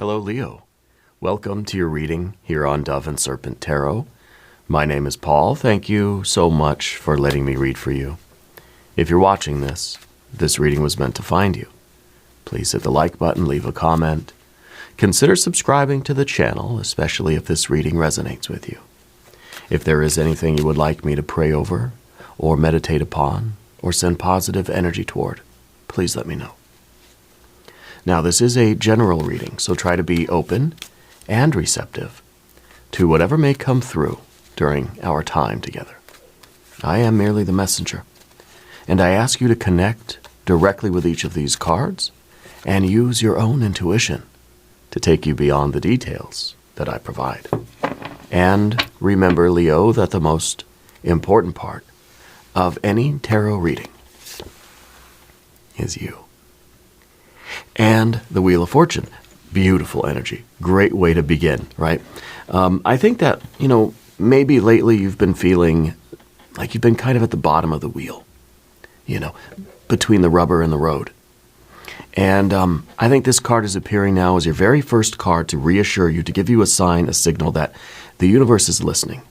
Hello, Leo. Welcome to your reading here on Dove and Serpent Tarot. My name is Paul. Thank you so much for letting me read for you. If you're watching this reading was meant to find you. Please hit the like button, leave a comment. Consider subscribing to the channel, especially if this reading resonates with you. If there is anything you would like me to pray over, or meditate upon, or send positive energy toward, please let me know. Now, this is a general reading, so try to be open and receptive to whatever may come through during our time together. I am merely the messenger, and I ask you to connect directly with each of these cards and use your own intuition to take you beyond the details that I provide. And remember, Leo, that the most important part of any tarot reading is you. And the Wheel of Fortune, beautiful energy, great way to begin, right? I think that, maybe lately you've been feeling like you've been kind of at the bottom of the wheel, between the rubber and the road. And I think this card is appearing now as your very first card to reassure you, to give you a sign, a signal that the universe is listening,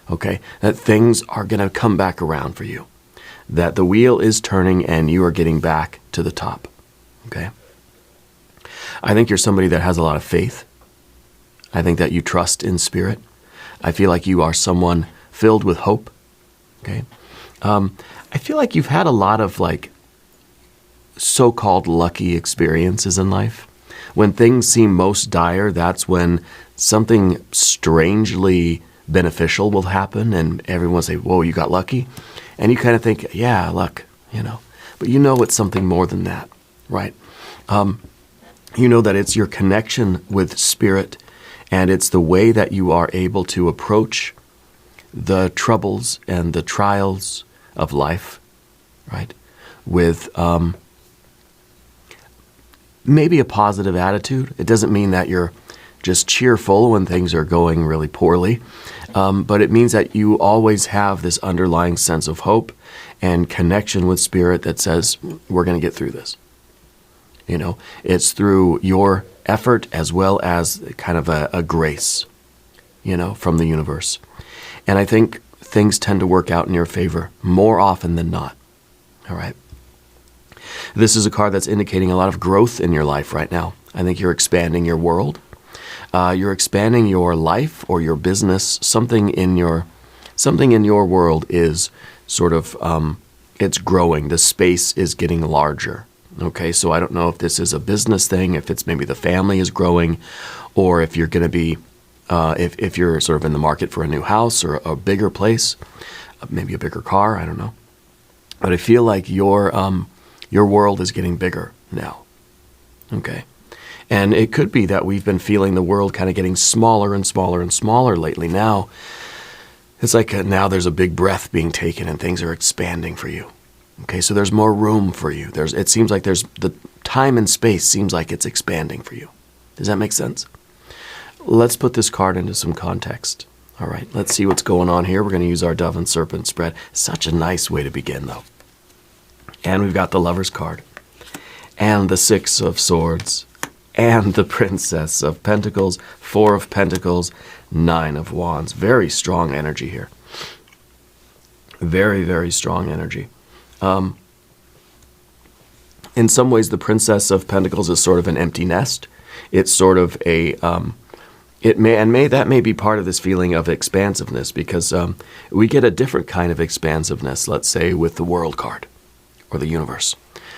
okay? That things are going to come back around for you, that the wheel is turning and you are getting back to the top, okay? I think you're somebody that has a lot of faith. I think that you trust in spirit. I feel like you are someone filled with hope, okay? I feel like you've had a lot of so-called lucky experiences in life. When things seem most dire, that's when something strangely beneficial will happen and everyone will say, whoa, you got lucky? And you kind of think, yeah, luck, But it's something more than that, right? You know that it's your connection with spirit, and it's the way that you are able to approach the troubles and the trials of life, right? With maybe a positive attitude. It doesn't mean that you're just cheerful when things are going really poorly, but it means that you always have this underlying sense of hope and connection with spirit that says, we're going to get through this. It's through your effort as well as kind of a grace, from the universe. And I think things tend to work out in your favor more often than not. All right. This is a card that's indicating a lot of growth in your life right now. I think you're expanding your world. You're expanding your life or your business. Something in your world is sort of, it's growing. The space is getting larger. Okay, so I don't know if this is a business thing, if it's maybe the family is growing, or if you're going to be, if you're sort of in the market for a new house or a bigger place, maybe a bigger car, I don't know. But I feel like your world is getting bigger now. Okay, and it could be that we've been feeling the world kind of getting smaller and smaller and smaller lately. Now, it's like now there's a big breath being taken and things are expanding for you. Okay, so there's more room for you. It seems like there's the time and space seems like it's expanding for you. Does that make sense? Let's put this card into some context. All right, let's see what's going on here. We're going to use our Dove and Serpent spread. Such a nice way to begin, though. And we've got the Lover's card, and the Six of Swords, and the Princess of Pentacles, Four of Pentacles, Nine of Wands. Very strong energy here. Very, very strong energy. In some ways, the Princess of Pentacles is sort of an empty nest. It's sort of a, that may be part of this feeling of expansiveness, because we get a different kind of expansiveness, let's say, with the World card or the universe.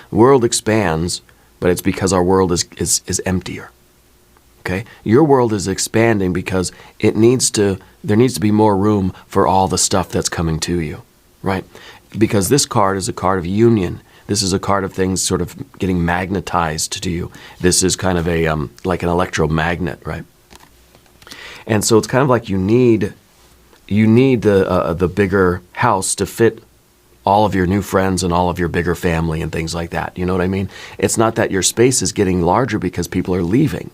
The world expands, but it's because our world is emptier. Okay? Your world is expanding because there needs to be more room for all the stuff that's coming to you, right? Because this card is a card of union. This is a card of things sort of getting magnetized to you. This is kind of a like an electromagnet, right? And so it's kind of like you need the bigger house to fit all of your new friends and all of your bigger family and things like that. You know what I mean? It's not that your space is getting larger because people are leaving.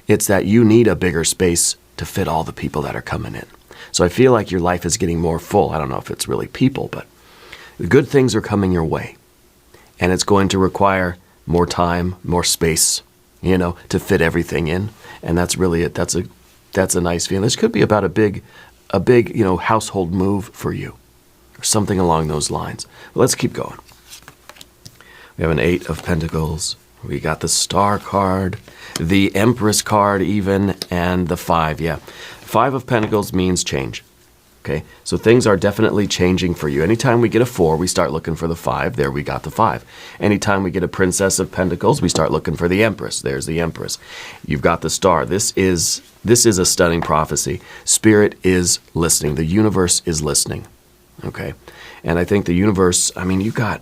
It's that you need a bigger space to fit all the people that are coming in. So I feel like your life is getting more full. I don't know if it's really people, but the good things are coming your way, and it's going to require more time, more space, to fit everything in. And that's really it. That's a nice feeling. This could be about a big, household move for you or something along those lines. But let's keep going. We have an 8 of Pentacles. We got the Star card, the Empress card even, and the 5. Yeah. 5 of Pentacles means change. Okay, so things are definitely changing for you. Anytime we get a 4, we start looking for the 5. There we got the 5. Anytime we get a Princess of Pentacles, we start looking for the Empress. There's the Empress. You've got the Star. This is a stunning prophecy. Spirit is listening. The universe is listening. Okay, and I think the universe, you got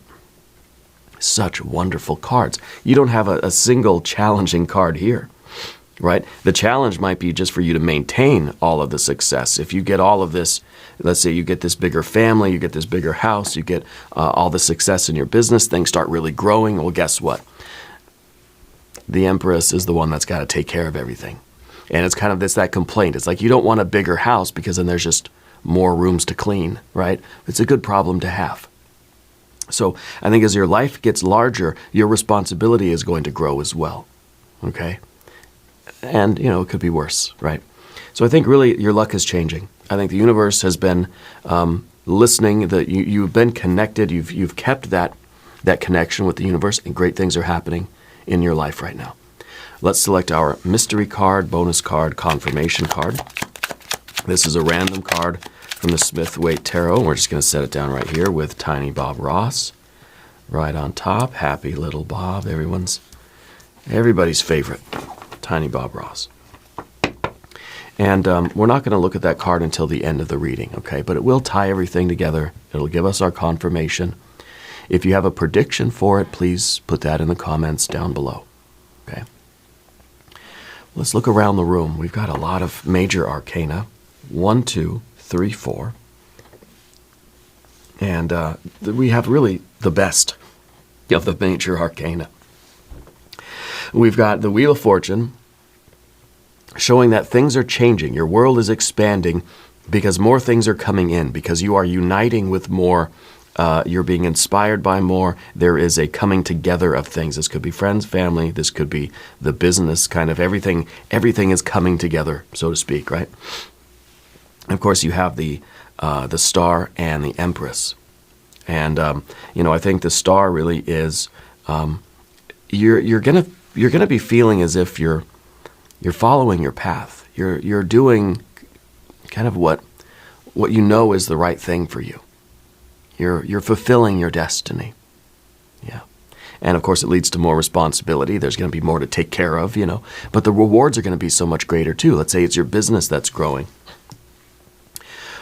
such wonderful cards. You don't have a single challenging card here. Right? The challenge might be just for you to maintain all of the success. If you get all of this, let's say you get this bigger family, you get this bigger house, you get all the success in your business, things start really growing. Well, guess what? The Empress is the one that's got to take care of everything. And it's kind of that complaint. It's like you don't want a bigger house because then there's just more rooms to clean, right? It's a good problem to have. So I think as your life gets larger, your responsibility is going to grow as well. Okay? And, it could be worse, right? So I think really your luck is changing. I think the universe has been listening. You've been connected. You've kept that connection with the universe, and great things are happening in your life right now. Let's select our mystery card, bonus card, confirmation card. This is a random card from the Smith-Waite Tarot. We're just going to set it down right here with Tiny Bob Ross right on top. Happy little Bob, everybody's favorite. Tiny Bob Ross. And we're not going to look at that card until the end of the reading, okay? But it will tie everything together. It'll give us our confirmation. If you have a prediction for it, please put that in the comments down below, okay? Let's look around the room. We've got a lot of major arcana. 1, 2, 3, 4. And we have really the best of the major arcana. We've got the Wheel of Fortune showing that things are changing. Your world is expanding because more things are coming in, because you are uniting with more. You're being inspired by more. There is a coming together of things. This could be friends, family. This could be the business, kind of everything. Everything is coming together, so to speak, right? Of course, you have the Star and the Empress. And, I think the Star really is, you're gonna be feeling as if you're following your path. You're doing kind of what you know is the right thing for you. You're fulfilling your destiny. Yeah. And of course it leads to more responsibility. There's going to be more to take care of, but the rewards are going to be so much greater too. Let's say it's your business that's growing.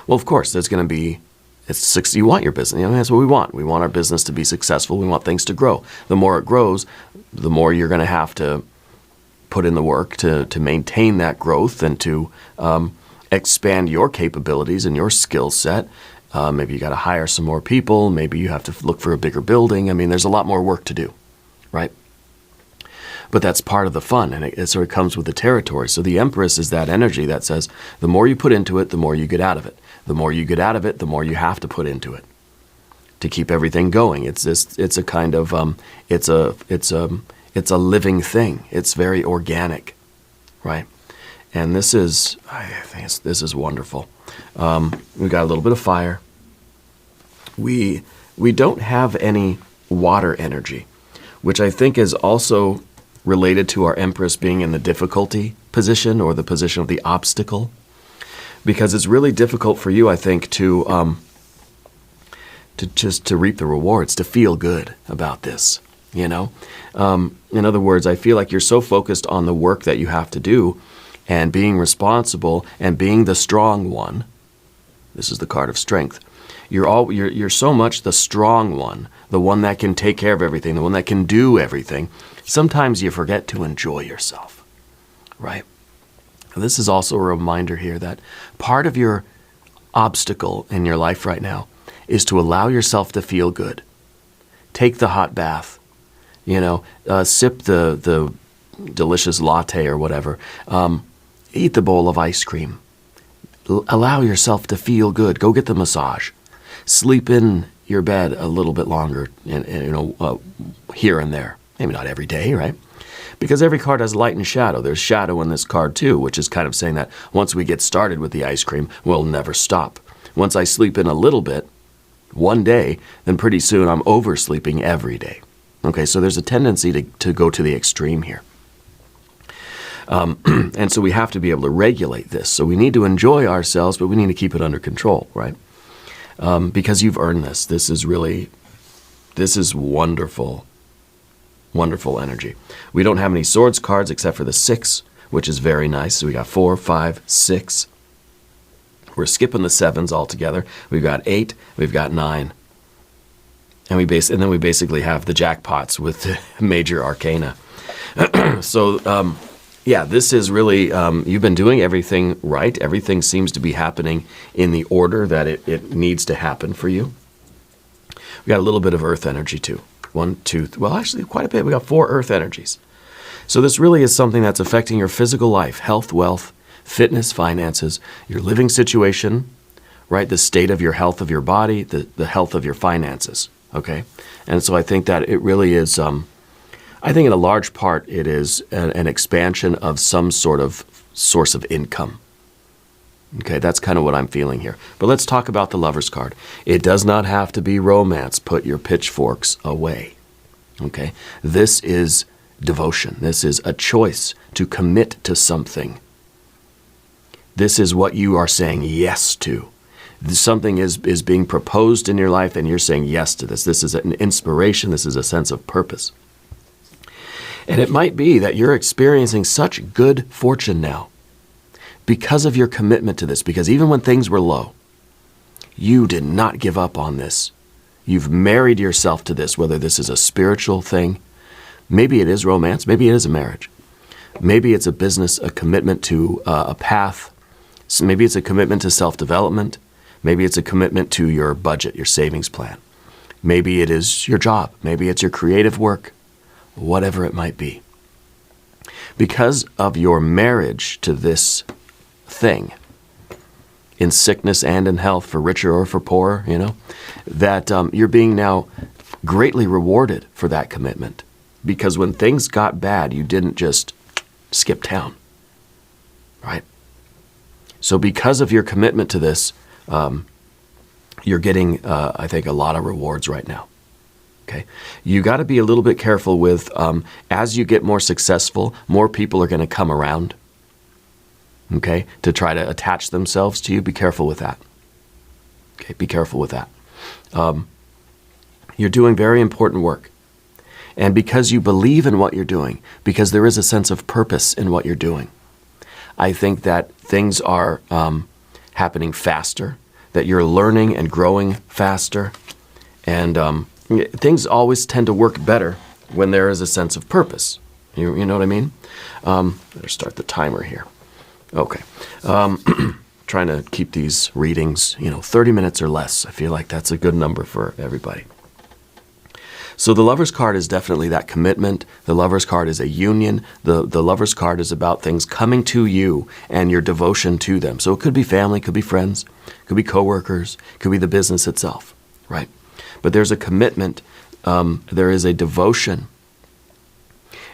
Well, of course, there's going to be you want your business. That's what we want. We want our business to be successful. We want things to grow. The more it grows, the more you're going to have to put in the work to maintain that growth and to expand your capabilities and your skill set. Maybe you got to hire some more people. Maybe you have to look for a bigger building. There's a lot more work to do, right? But that's part of the fun, and it sort of comes with the territory. So the Empress is that energy that says the more you put into it, the more you get out of it. The more you get out of it, the more you have to put into it to keep everything going. It's a kind of it's a living thing. It's very organic, right? And this is, I think this is wonderful. We got a little bit of fire. We don't have any water energy, which I think is also related to our Empress being in the difficulty position or the position of the obstacle, because it's really difficult for you, I think, to reap the rewards, to feel good about this. In other words, I feel like you're so focused on the work that you have to do and being responsible and being the strong one. This is the card of strength. You're so much the strong one, the one that can take care of everything, the one that can do everything. Sometimes you forget to enjoy yourself, right? This is also a reminder here that part of your obstacle in your life right now is to allow yourself to feel good. Take the hot bath, sip the delicious latte or whatever. Eat the bowl of ice cream. Allow yourself to feel good. Go get the massage. Sleep in your bed a little bit longer, here and there. Maybe not every day, right? Because every card has light and shadow. There's shadow in this card too, which is kind of saying that once we get started with the ice cream, we'll never stop. Once I sleep in a little bit, one day, then pretty soon I'm oversleeping every day. Okay, so there's a tendency to go to the extreme here. And so we have to be able to regulate this. So we need to enjoy ourselves, but we need to keep it under control, right? Because you've earned this. This is wonderful, wonderful energy. We don't have any swords cards except for the 6, which is very nice. So we got 4, 5, 6. We're skipping the 7s altogether. We've got 8, we've got 9. And then we basically have the jackpots with the major arcana. So, yeah, this is really, you've been doing everything right. Everything seems to be happening in the order that it needs to happen for you. We got a little bit of earth energy too. 1, 2, well, actually quite a bit. We got 4 earth energies. So this really is something that's affecting your physical life, health, wealth, fitness, finances, your living situation, right? The state of your health of your body, the health of your finances, okay? And so I think that it really is, I think in a large part it is an expansion of some sort of source of income. Okay, that's kind of what I'm feeling here. But let's talk about the Lover's card. It does not have to be romance. Put your pitchforks away. Okay, this is devotion. This is a choice to commit to something. This is what you are saying yes to. Something is being proposed in your life and you're saying yes to this. This is an inspiration. This is a sense of purpose. And it might be that you're experiencing such good fortune now because of your commitment to this, because even when things were low, you did not give up on this. You've married yourself to this, whether this is a spiritual thing, maybe it is romance, maybe it is a marriage, maybe it's a business, a commitment to a path, so maybe it's a commitment to self-development, maybe it's a commitment to your budget, your savings plan, maybe it is your job, maybe it's your creative work, whatever it might be. Because of your marriage to this thing, in sickness and in health, for richer or for poorer, that you're being now greatly rewarded for that commitment. Because when things got bad, you didn't just skip town, right? So because of your commitment to this, you're getting, I think, a lot of rewards right now. Okay, you got to be a little bit careful with, as you get more successful, more people are going to come around, okay, to try to attach themselves to you. Be careful with that. Okay, be careful with that. You're doing very important work. And because you believe in what you're doing, because there is a sense of purpose in what you're doing, I think that things are happening faster, that you're learning and growing faster, and things always tend to work better when there is a sense of purpose. You know what I mean? Better start the timer here. Okay. Trying to keep these readings, 30 minutes or less. I feel like that's a good number for everybody. So the Lover's card is definitely that commitment. The Lover's card is a union. The Lover's card is about things coming to you and your devotion to them. So it could be family, could be friends, could be coworkers, could be the business itself, right? But there's a commitment, there is a devotion,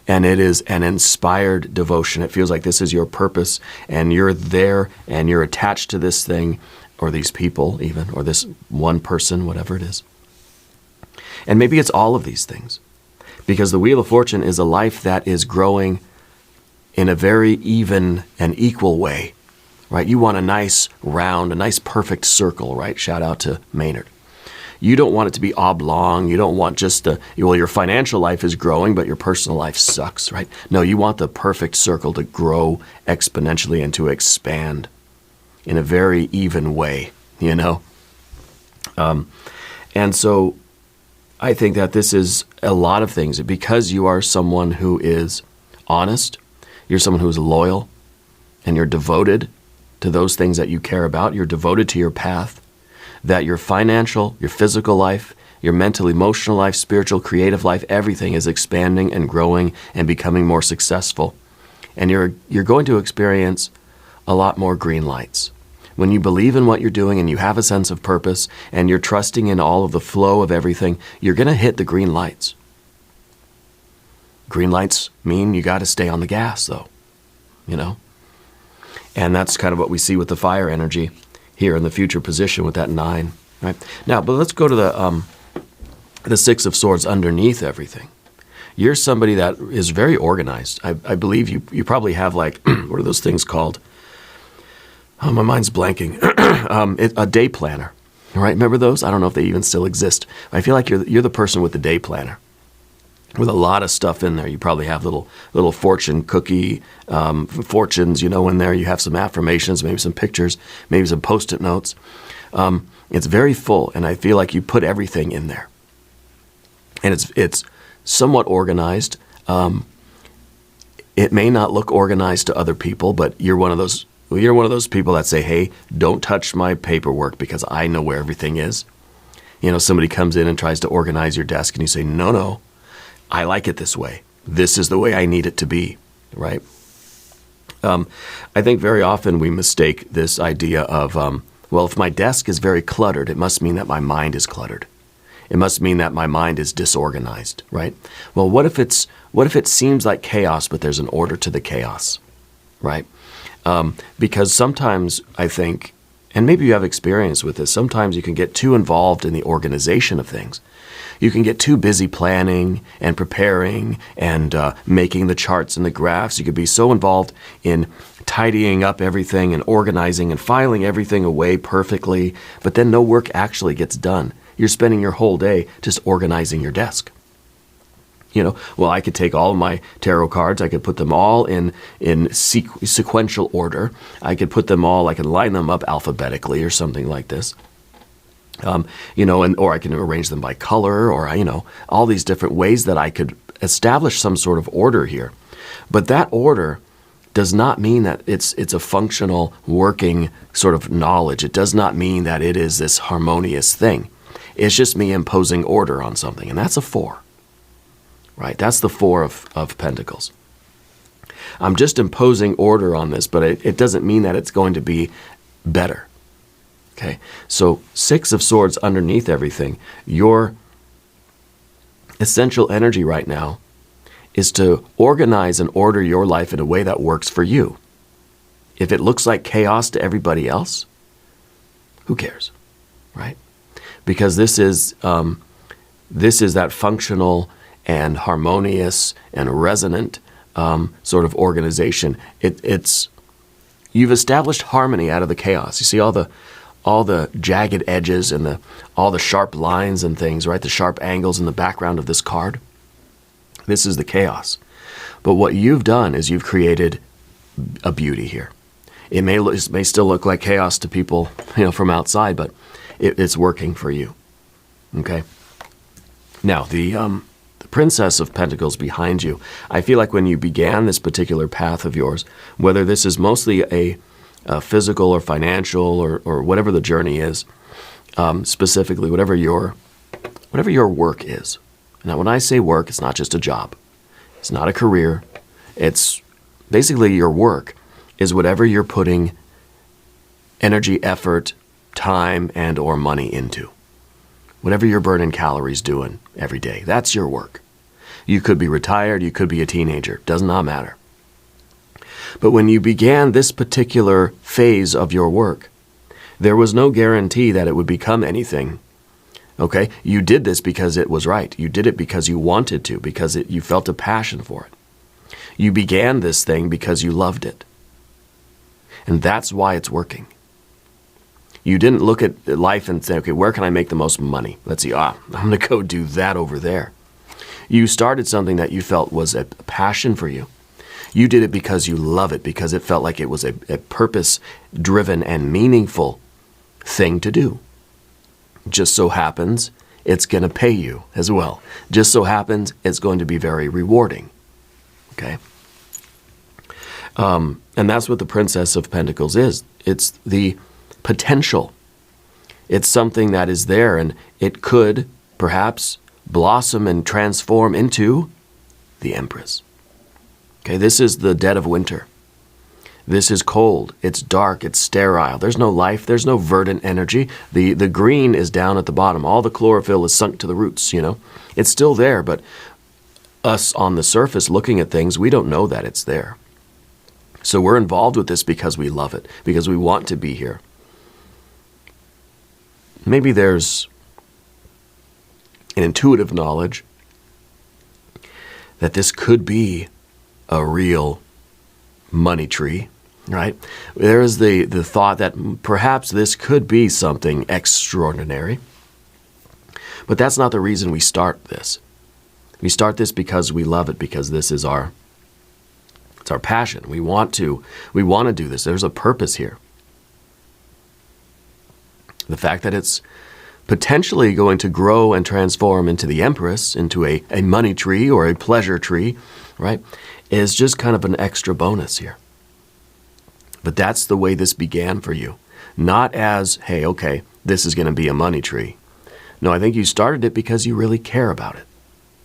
and it is an inspired devotion. It feels like this is your purpose, and you're there, and you're attached to this thing, or these people even, or this one person, whatever it is. And maybe it's all of these things, because the Wheel of Fortune is a life that is growing in a very even and equal way, right? You want a nice round, a nice perfect circle, right? Shout out to Maynard. You don't want it to be oblong. You don't want just your financial life is growing, but your personal life sucks, right? No, you want the perfect circle to grow exponentially and to expand in a very even way, And so I think that this is a lot of things. Because you are someone who is honest, you're someone who is loyal, and you're devoted to those things that you care about, you're devoted to your path, that your financial, your physical life, your mental, emotional life, spiritual, creative life, everything is expanding and growing and becoming more successful. And you're going to experience a lot more green lights. When you believe in what you're doing and you have a sense of purpose and you're trusting in all of the flow of everything, you're going to hit the green lights. Green lights mean you got to stay on the gas, though, you know? And that's kind of what we see with the fire energy here in the future position with that 9, right? Now, but let's go to the 6 of Swords underneath everything. You're somebody that is very organized. I believe you probably have, like, what are those things called? Oh, my mind's blanking. A day planner, right? Remember those? I don't know if they even still exist. I feel like you're the person with the day planner, with a lot of stuff in there. You probably have little fortune cookie fortunes, in there. You have some affirmations, maybe some pictures, maybe some Post-it notes. It's very full, and I feel like you put everything in there, and it's somewhat organized. It may not look organized to other people, but you're one of those people that say, hey, don't touch my paperwork because I know where everything is. Somebody comes in and tries to organize your desk, and you say, no, I like it this way. This is the way I need it to be, right? I think very often we mistake this idea of, if my desk is very cluttered, it must mean that my mind is cluttered. It must mean that my mind is disorganized, right? Well, what if it seems like chaos, but there's an order to the chaos, right? Because sometimes I think, and maybe you have experience with this, sometimes you can get too involved in the organization of things. You can get too busy planning and preparing and making the charts and the graphs. You could be so involved in tidying up everything and organizing and filing everything away perfectly, but then no work actually gets done. You're spending your whole day just organizing your desk. I could take all of my tarot cards, I could put them all in sequential order. I could line them up alphabetically or something like this. Or I can arrange them by color, or all these different ways that I could establish some sort of order here. But that order does not mean that it's a functional, working sort of knowledge. It does not mean that it is this harmonious thing. It's just me imposing order on something, and that's a 4. Right? That's the 4 of Pentacles. I'm just imposing order on this, but it doesn't mean that it's going to be better. Okay? So 6 of Swords underneath everything, your essential energy right now is to organize and order your life in a way that works for you. If it looks like chaos to everybody else, who cares? Right? Because this is that functional and harmonious and resonant sort of organization. You've established harmony out of the chaos. You see all the jagged edges and all the sharp lines and things, right? The sharp angles in the background of this card. This is the chaos. But what you've done is you've created a beauty here. It may still look like chaos to people, from outside, but it's working for you. Okay. Now the Princess of Pentacles behind you. I feel like when you began this particular path of yours, whether this is mostly a physical or financial or whatever the journey is, specifically whatever your work is. Now, when I say work, it's not just a job. It's not a career. It's basically your work is whatever you're putting energy, effort, time, and or money into. Whatever you're burning calories doing every day, that's your work. You could be retired, you could be a teenager, does not matter. But when you began this particular phase of your work, there was no guarantee that it would become anything. Okay? You did this because it was right. You did it because you wanted to, because you felt a passion for it. You began this thing because you loved it. And that's why it's working. You didn't look at life and say, okay, where can I make the most money? Let's see, I'm going to go do that over there. You started something that you felt was a passion for you. You did it because you love it, because it felt like it was a purpose-driven and meaningful thing to do. Just so happens it's going to pay you as well. Just so happens it's going to be very rewarding. Okay? And that's what the Princess of Pentacles is. It's the potential. It's something that is there, and it could perhaps blossom and transform into the Empress. Okay, this is the dead of winter. This is cold, it's dark, it's sterile. There's no life, there's no verdant energy. The green is down at the bottom. All the chlorophyll is sunk to the roots, It's still there, but us on the surface looking at things, we don't know that it's there. So we're involved with this because we love it, because we want to be here. Maybe there's an intuitive knowledge that this could be a real money tree, right? There is the thought that perhaps this could be something extraordinary. But that's not the reason we start this. We start this because we love it, because this is our passion. We want to do this. There's a purpose here. The fact that it's potentially going to grow and transform into the Empress, into a money tree or a pleasure tree, right, is just kind of an extra bonus here. But that's the way this began for you. Not as, hey, okay, this is going to be a money tree. No, I think you started it because you really care about it,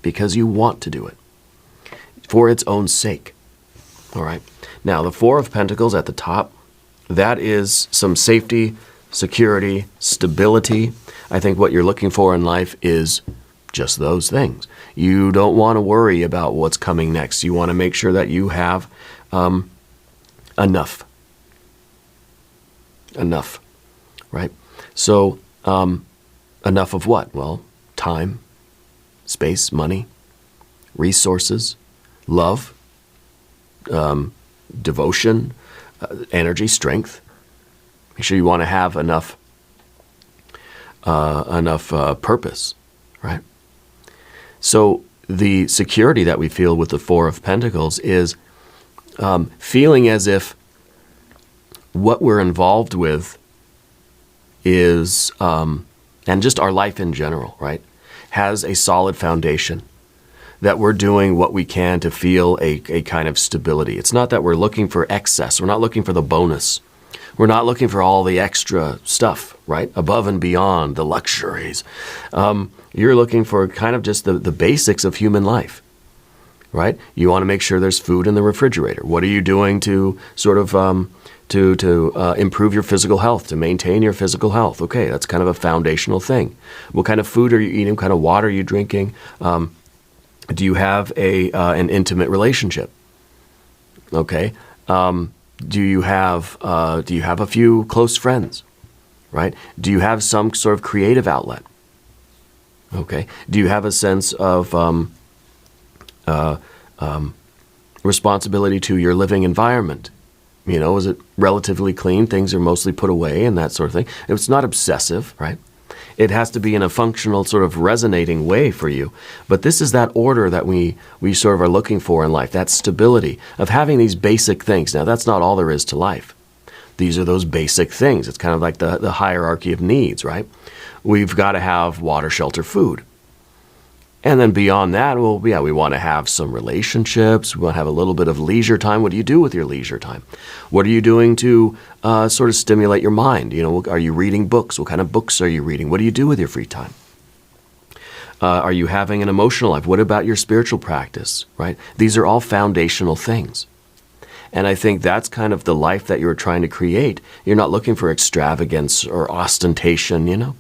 because you want to do it for its own sake. All right. Now, the Four of Pentacles at the top, that is some safety, security, stability. I think what you're looking for in life is just those things. You don't want to worry about what's coming next. You want to make sure that you have enough. Enough, right? So, enough of what? Well, time, space, money, resources, love, devotion, energy, strength. Make sure you want to have enough purpose, right? So the security that we feel with the Four of Pentacles is feeling as if what we're involved with is, and just our life in general, right, has a solid foundation, that we're doing what we can to feel a kind of stability. It's not that we're looking for excess. We're not looking for the bonus. We're not looking for all the extra stuff, right, above and beyond, the luxuries. You're looking for kind of just the basics of human life, right? You want to make sure there's food in the refrigerator. What are you doing to sort of to improve your physical health, to maintain your physical health? Okay, that's kind of a foundational thing. What kind of food are you eating? What kind of water are you drinking? Do you have an intimate relationship? Okay. Do you have a few close friends? Right? Do you have some sort of creative outlet? Okay. Do you have a sense of responsibility to your living environment? You know, is it relatively clean? Things are mostly put away and that sort of thing. It's not obsessive, right? It has to be in a functional, sort of resonating way for you. But this is that order that we sort of are looking for in life, that stability of having these basic things. Now, that's not all there is to life. These are those basic things. It's kind of like the hierarchy of needs, right? We've got to have water, shelter, food. And then beyond that, well, yeah, we want to have some relationships. We want to have a little bit of leisure time. What do you do with your leisure time? What are you doing to sort of stimulate your mind? You know, are you reading books? What kind of books are you reading? What do you do with your free time? Are you having an emotional life? What about your spiritual practice, right? These are all foundational things. And I think that's kind of the life that you're trying to create. You're not looking for extravagance or ostentation, you know.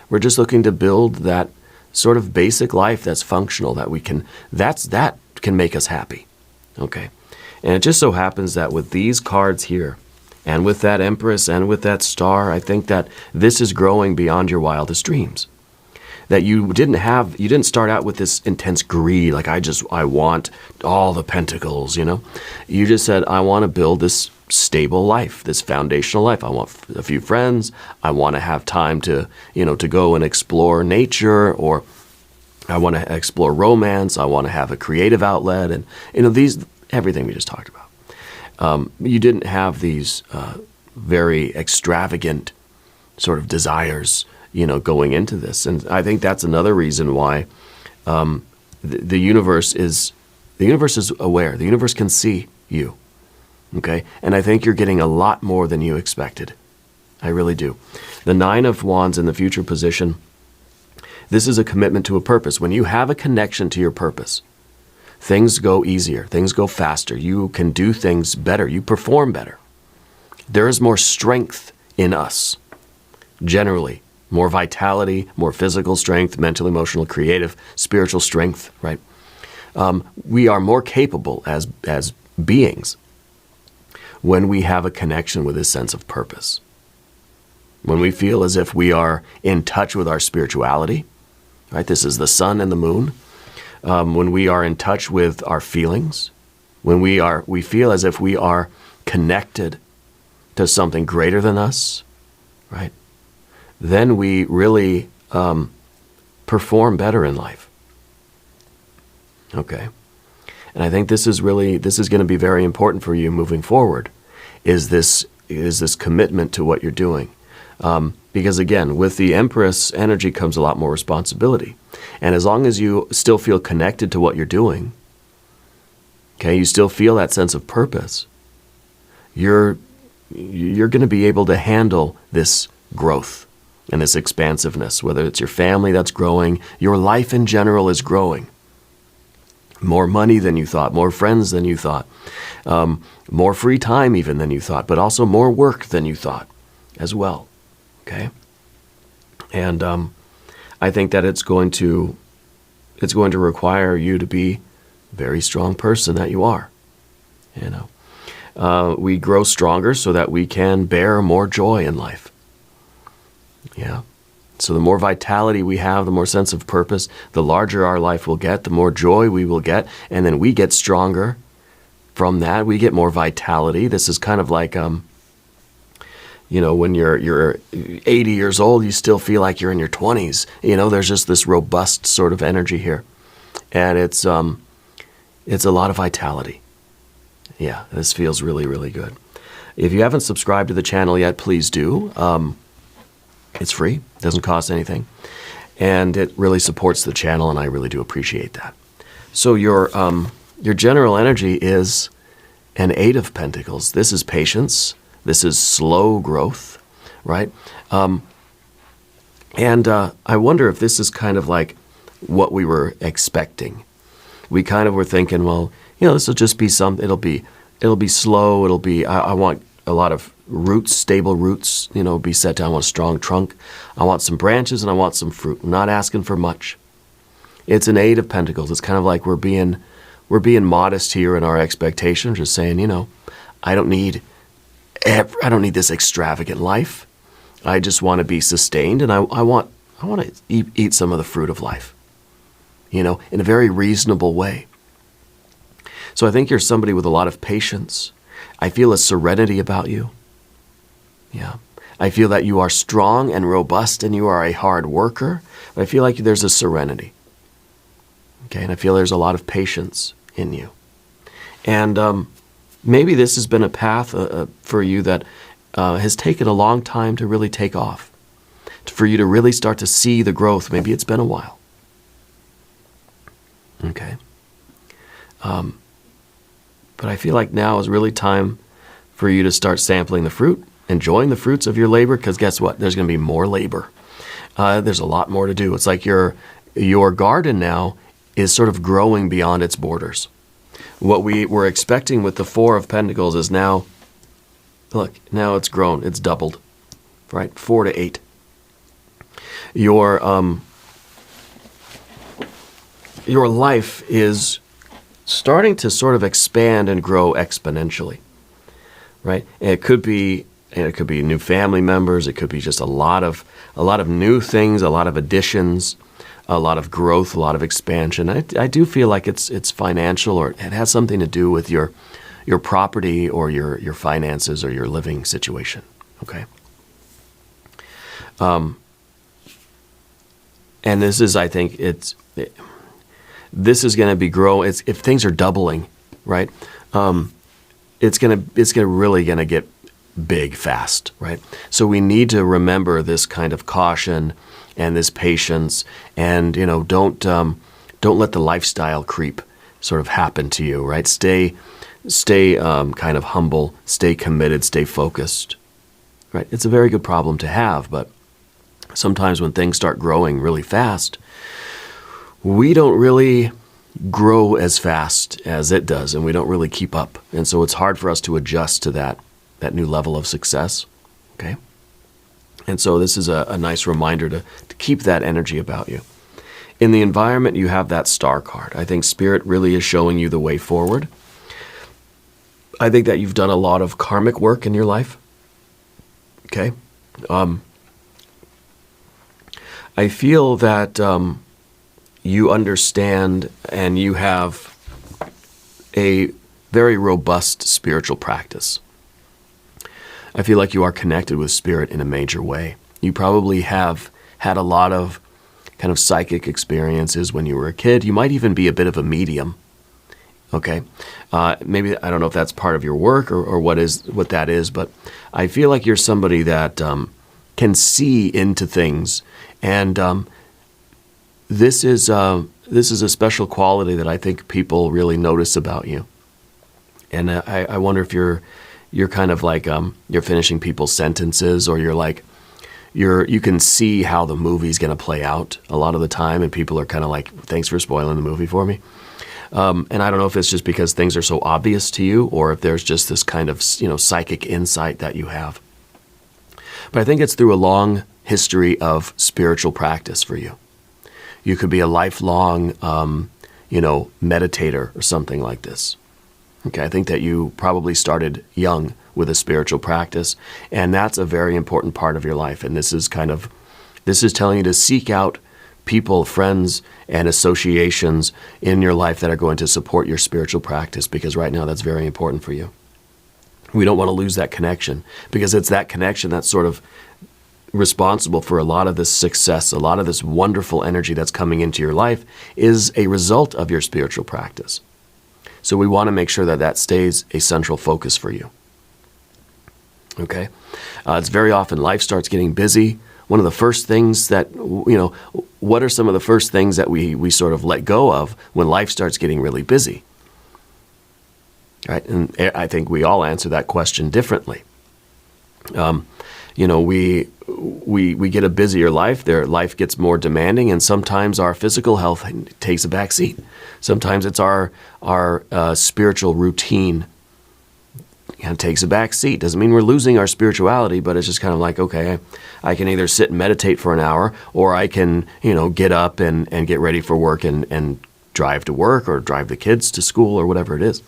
We're just looking to build that sort of basic life that's functional, that can make us happy, okay? And it just so happens that with these cards here, and with that Empress, and with that Star, I think that this is growing beyond your wildest dreams. That you didn't start out with this intense greed, like I want all the pentacles, you know? You just said, I want to build this stable life, this foundational life. I want a few friends. I want to have time to go and explore nature, or I want to explore romance. I want to have a creative outlet, and everything we just talked about. You didn't have these very extravagant sort of desires, going into this, and I think that's another reason why the universe is aware. The universe can see you. Okay, and I think you're getting a lot more than you expected. I really do. The Nine of Wands in the future position, this is a commitment to a purpose. When you have a connection to your purpose, things go easier, things go faster. You can do things better, you perform better. There is more strength in us, generally. More vitality, more physical strength, mental, emotional, creative, spiritual strength, right? We are more capable as beings when we have a connection with this sense of purpose. When we feel as if we are in touch with our spirituality, right? This is the sun and the moon. When we are in touch with our feelings, when we feel as if we are connected to something greater than us, right? Then we really perform better in life. Okay. And I think this is going to be very important for you moving forward, is this commitment to what you're doing. Because again, with the Empress energy comes a lot more responsibility. And as long as you still feel connected to what you're doing, okay, you still feel that sense of purpose, you're going to be able to handle this growth and this expansiveness, whether it's your family that's growing, your life in general is growing. More money than you thought, more friends than you thought, more free time even than you thought, but also more work than you thought as well. Okay? And I think that it's going to require you to be a very strong person that you are. You know, we grow stronger so that we can bear more joy in life. Yeah. So the more vitality we have, the more sense of purpose, the larger our life will get, the more joy we will get, and then we get stronger from that. We get more vitality. This is kind of like, you know, when you're 80 years old, you still feel like you're in your 20s. You know, there's just this robust sort of energy here, and it's a lot of vitality. Yeah, this feels really, really good. If you haven't subscribed to the channel yet, please do. It's free, doesn't cost anything, and it really supports the channel, and I really do appreciate that. So your general energy is an 8 of Pentacles. This is patience. This is slow growth, right? And I wonder if this is kind of like what we were expecting. We kind of were thinking, well, you know, this will just be it'll be slow. It'll be, I want a lot of roots, stable roots, you know, be set down. I want a strong trunk. I want some branches and I want some fruit. I'm not asking for much. It's an 8 of Pentacles. It's kind of like we're being modest here in our expectations, just saying, you know, I don't need this extravagant life. I just want to be sustained, and I want to eat some of the fruit of life, you know, in a very reasonable way. So I think you're somebody with a lot of patience. I feel a serenity about you. Yeah. I feel that you are strong and robust and you are a hard worker, but I feel like there's a serenity. Okay, and I feel there's a lot of patience in you. And maybe this has been a path for you that has taken a long time to really take off, for you to really start to see the growth. Maybe it's been a while. Okay. But I feel like now is really time for you to start sampling the fruit, enjoying the fruits of your labor, because guess what? There's going to be more labor. There's a lot more to do. It's like your garden now is sort of growing beyond its borders. What we were expecting with the 4 of Pentacles is now, look, now it's grown. It's doubled, right? 4 to 8. Your life is starting to sort of expand and grow exponentially, right? And it could be new family members. It could be just a lot of new things, a lot of additions, a lot of growth, a lot of expansion. I do feel like it's financial, or it has something to do with your property or your finances or your living situation. Okay. And this is, I think, this is going to be growing. If things are doubling, right? It's really going to get big fast, right? So we need to remember this kind of caution and this patience, and you know, don't let the lifestyle creep sort of happen to you, right? Stay kind of humble, stay committed, stay focused, right? It's a very good problem to have, but sometimes when things start growing really fast, we don't really grow as fast as it does, and we don't really keep up. And so it's hard for us to adjust to that new level of success, okay? And so this is a nice reminder to keep that energy about you. in the environment, you have that star card. I think Spirit really is showing you the way forward. I think that you've done a lot of karmic work in your life. Okay? I feel that you understand and you have a very robust spiritual practice. I feel like you are connected with Spirit in a major way. You probably have had a lot of kind of psychic experiences when you were a kid. You might even be a bit of a medium. Okay? Maybe, I don't know if that's part of your work or what that is, but I feel like you're somebody that can see into things. And this is a special quality that I think people really notice about you. And I wonder if you're kind of like you're finishing people's sentences, or you're like you can see how the movie's going to play out a lot of the time, and people are kind of like, thanks for spoiling the movie for me. And I don't know if it's just because things are so obvious to you, or if there's just this kind of psychic insight that you have. But I think it's through a long history of spiritual practice for you. You could be a lifelong, meditator or something like this. Okay, I think that you probably started young with a spiritual practice, and that's a very important part of your life. And this is telling you to seek out people, friends, and associations in your life that are going to support your spiritual practice, because right now that's very important for you. We don't want to lose that connection, because it's that connection that's sort of responsible for a lot of this success, a lot of this wonderful energy that's coming into your life is a result of your spiritual practice. So we want to make sure that that stays a central focus for you. Okay? It's very often life starts getting busy. One of the first things that, what are some of the first things that we sort of let go of when life starts getting really busy? Right? And I think we all answer that question differently. We get a busier life. Life gets more demanding, and sometimes our physical health takes a back seat. Sometimes it's our spiritual routine takes a back seat. Doesn't mean we're losing our spirituality, but it's just kind of like, okay, I can either sit and meditate for an hour, or I can, get up and get ready for work and drive to work, or drive the kids to school, or whatever it is.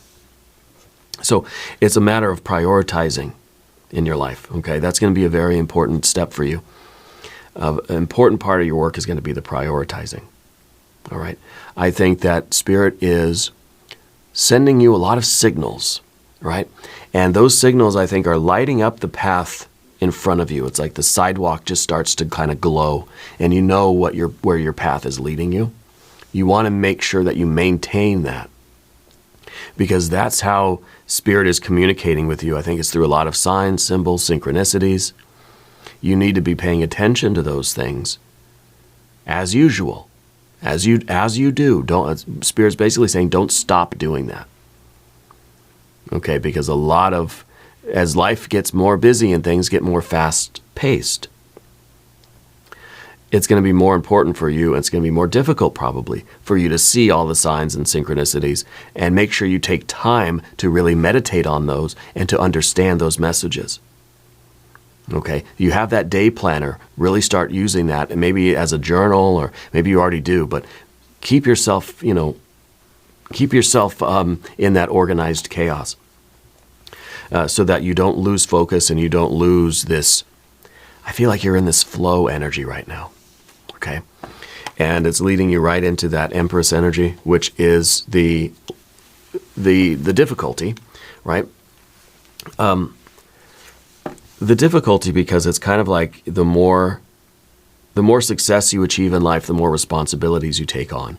So it's a matter of prioritizing in your life. Okay, that's going to be a very important step for you. An important part of your work is going to be the prioritizing. All right, I think that Spirit is sending you a lot of signals, right? And those signals, I think, are lighting up the path in front of you. It's like the sidewalk just starts to kind of glow, and you know where your path is leading you. You want to make sure that you maintain that, because that's how Spirit is communicating with you. I think it's through a lot of signs, symbols, synchronicities. You need to be paying attention to those things as usual, as you do. Spirit's basically saying, don't stop doing that. Okay, because as life gets more busy and things get more fast-paced, it's going to be more important for you, and it's going to be more difficult probably for you to see all the signs and synchronicities, and make sure you take time to really meditate on those and to understand those messages. Okay, you have that day planner, really start using that, and maybe as a journal, or maybe you already do, but keep yourself in that organized chaos, so that you don't lose focus and you don't lose this. I feel like you're in this flow energy right now. Okay, and it's leading you right into that Empress energy, which is the difficulty, right? The difficulty, because it's kind of like the more success you achieve in life, the more responsibilities you take on.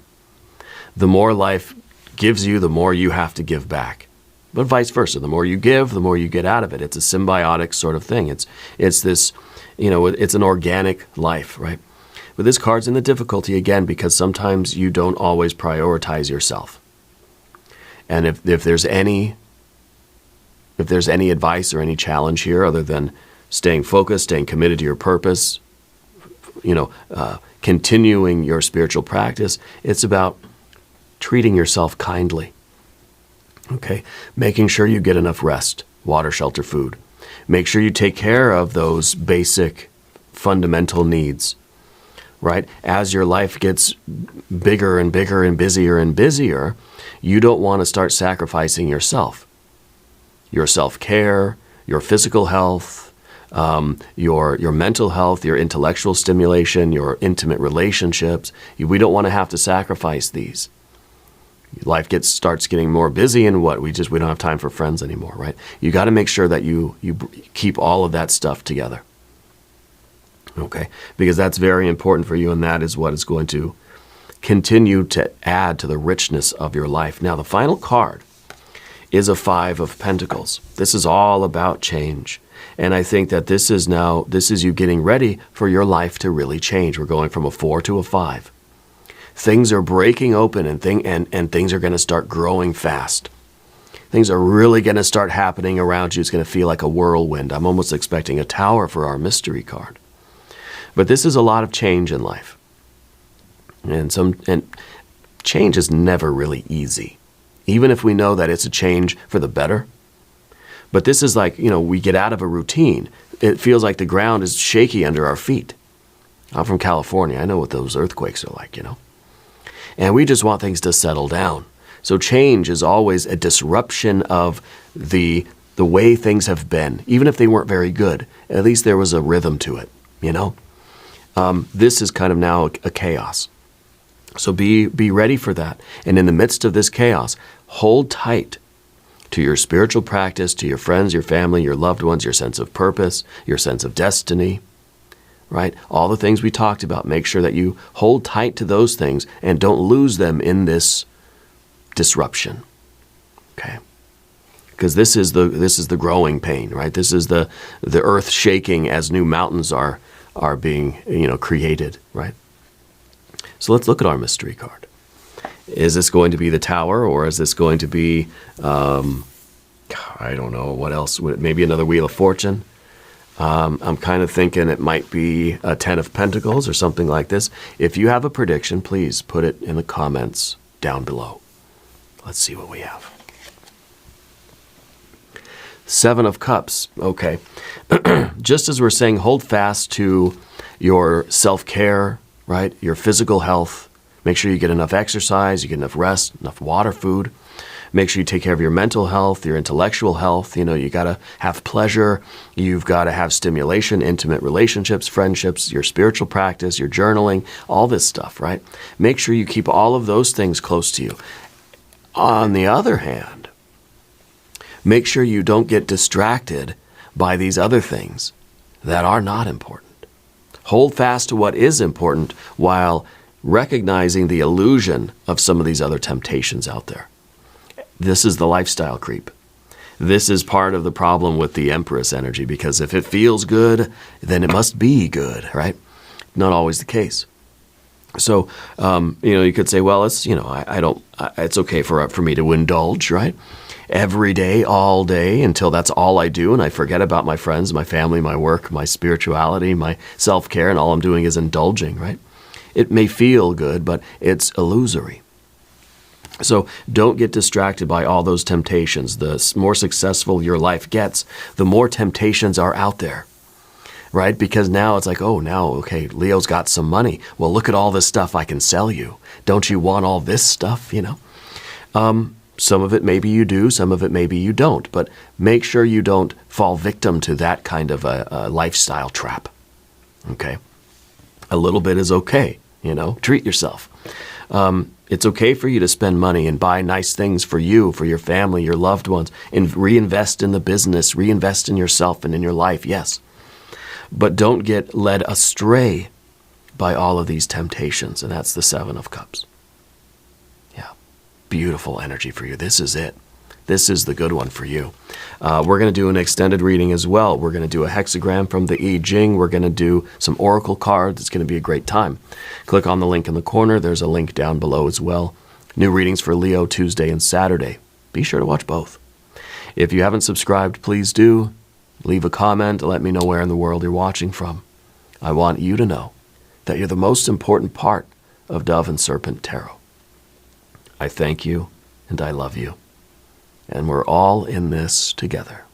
The more life gives you, the more you have to give back. But vice versa, the more you give, the more you get out of it. It's a symbiotic sort of thing. It's this, it's an organic life, right? But this card's in the difficulty again, because sometimes you don't always prioritize yourself. And if there's any advice or any challenge here, other than staying focused, staying committed to your purpose, continuing your spiritual practice, it's about treating yourself kindly. Okay, making sure you get enough rest, water, shelter, food. Make sure you take care of those basic, fundamental needs. right? As your life gets bigger and bigger and busier, you don't want to start sacrificing yourself. Your self-care, your physical health, your mental health, your intellectual stimulation, your intimate relationships. We don't want to have to sacrifice these. Life starts getting more busy, and we don't have time for friends anymore, right? You got to make sure that you keep all of that stuff together. Okay? Because that's very important for you, and that is what is going to continue to add to the richness of your life. Now, the final card is a 5 of Pentacles. This is all about change. And I think that this is you getting ready for your life to really change. We're going from a 4 to a 5. Things are breaking open, and things are going to start growing fast. Things are really going to start happening around you. It's going to feel like a whirlwind. I'm almost expecting a tower for our mystery card. But this is a lot of change in life. And change is never really easy, even if we know that it's a change for the better. But this is like, we get out of a routine. It feels like the ground is shaky under our feet. I'm from California. I know what those earthquakes are like, And we just want things to settle down. So change is always a disruption of the way things have been. Even if they weren't very good, at least there was a rhythm to it, This is kind of now a chaos. So be ready for that. And in the midst of this chaos, hold tight to your spiritual practice, to your friends, your family, your loved ones, your sense of purpose, your sense of destiny, right? All the things we talked about. Make sure that you hold tight to those things and don't lose them in this disruption, okay? Because this is the growing pain, right? This is the earth shaking as new mountains are being created, right? So let's look at our mystery card. Is this going to be the Tower, or is this going to be, I don't know, what else? Maybe another Wheel of Fortune? I'm kind of thinking it might be a 10 of Pentacles or something like this. If you have a prediction, please put it in the comments down below. Let's see what we have. 7 of Cups. Okay. Just as we're saying, hold fast to your self-care, right? Your physical health. Make sure you get enough exercise, you get enough rest, enough water, food. Make sure you take care of your mental health, your intellectual health. You got to have pleasure. You've got to have stimulation, intimate relationships, friendships, your spiritual practice, your journaling, all this stuff, right? Make sure you keep all of those things close to you. On the other hand, make sure you don't get distracted by these other things that are not important. Hold fast to what is important while recognizing the illusion of some of these other temptations out there. This is the lifestyle creep. This is part of the problem with the Empress energy, because if it feels good, then it must be good, right? Not always the case. So, you could say, well, it's, it's okay for me to indulge, right? Every day, all day, until that's all I do, and I forget about my friends, my family, my work, my spirituality, my self-care, and all I'm doing is indulging, right? It may feel good, but it's illusory. So don't get distracted by all those temptations. The more successful your life gets, the more temptations are out there, right? Because now it's like, okay, Leo's got some money. Well, look at all this stuff I can sell you. Don't you want all this stuff, Some of it maybe you do, some of it maybe you don't. But make sure you don't fall victim to that kind of a lifestyle trap, okay? A little bit is okay, treat yourself. It's okay for you to spend money and buy nice things for you, for your family, your loved ones, and reinvest in the business, reinvest in yourself and in your life, yes. But don't get led astray by all of these temptations, and that's the 7 of Cups. Yeah, beautiful energy for you. This is it. This is the good one for you. We're going to do an extended reading as well. We're going to do a hexagram from the Jing. We're going to do some oracle cards. It's going to be a great time. Click on the link in the corner. There's a link down below as well. New readings for Leo Tuesday and Saturday. Be sure to watch both. If you haven't subscribed, please do. Leave a comment. Let me know where in the world you're watching from. I want you to know that you're the most important part of Dove and Serpent Tarot. I thank you and I love you. And we're all in this together.